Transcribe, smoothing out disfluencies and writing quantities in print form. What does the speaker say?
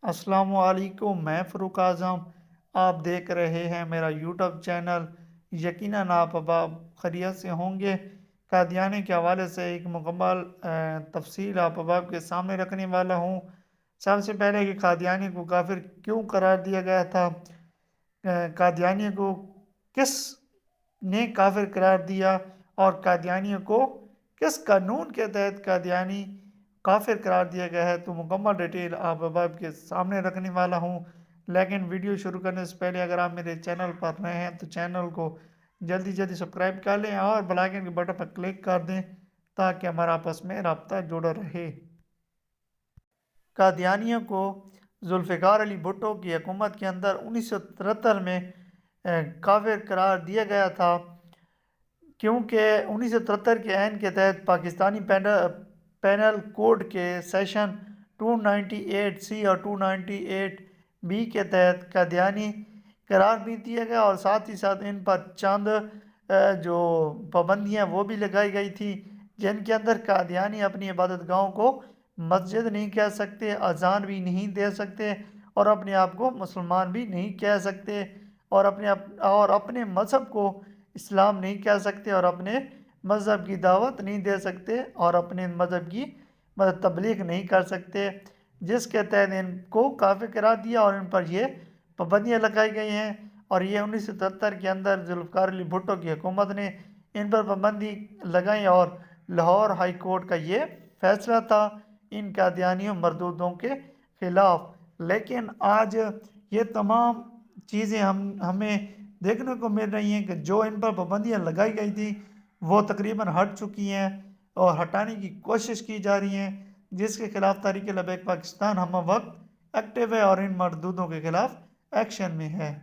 السلام علیکم، میں فروق اعظم۔ آپ دیکھ رہے ہیں میرا یوٹیوب چینل۔ یقیناً آپ خیریت سے ہوں گے۔ قادیانی کے حوالے سے ایک مکمل تفصیل آپ کے سامنے رکھنے والا ہوں۔ سب سے پہلے کہ قادیانی کو کافر کیوں قرار دیا گیا تھا، قادیانی کو کس نے کافر قرار دیا، اور قادیانیوں کو کس قانون کے تحت قادیانی کافر قرار دیا گیا ہے، تو مکمل ڈیٹیل آپ کے سامنے رکھنے والا ہوں۔ لیکن ویڈیو شروع کرنے سے پہلے اگر آپ میرے چینل پر نئے ہیں تو چینل کو جلدی سبسکرائب کر لیں اور بیل آئیکن کے بٹن پر کلک کر دیں تاکہ ہمارا آپس میں رابطہ جڑا رہے۔ قادیانیوں کو ذوالفقار علی بھٹو کی حکومت کے اندر 1973 میں کافر قرار دیا گیا تھا، کیونکہ 1973 کے عین کے تحت پاکستانی پینل کوڈ کے سیکشن 298C اور 298B کے تحت قادیانی قرار بھی دیا گیا، اور ساتھ ہی ساتھ ان پر چند جو پابندیاں وہ بھی لگائی گئی تھی، جن کے اندر قادیانی اپنی عبادت گاہوں کو مسجد نہیں کہہ سکتے، اذان بھی نہیں دے سکتے، اور اپنے آپ کو مسلمان بھی نہیں کہہ سکتے، اور اپنے مذہب کو اسلام نہیں کہہ سکتے، اور اپنے مذہب کی دعوت نہیں دے سکتے، اور اپنے مذہب کی تبلیغ نہیں کر سکتے، جس کے تحت ان کو کافر قرار دیا اور ان پر یہ پابندیاں لگائی گئی ہیں۔ اور یہ 1973 کے اندر ذوالفقار علی بھٹو کی حکومت نے ان پر پابندی لگائی، اور لاہور ہائی کورٹ کا یہ فیصلہ تھا ان قادیانیوں مردودوں کے خلاف۔ لیکن آج یہ تمام چیزیں ہمیں دیکھنے کو مل رہی ہیں کہ جو ان پر پابندیاں لگائی گئی تھی وہ تقریباً ہٹ چکی ہیں اور ہٹانے کی کوشش کی جا رہی ہیں، جس کے خلاف تحریک لبیک پاکستان ہم وقت ایکٹیو ہے اور ان مردودوں کے خلاف ایکشن میں ہے۔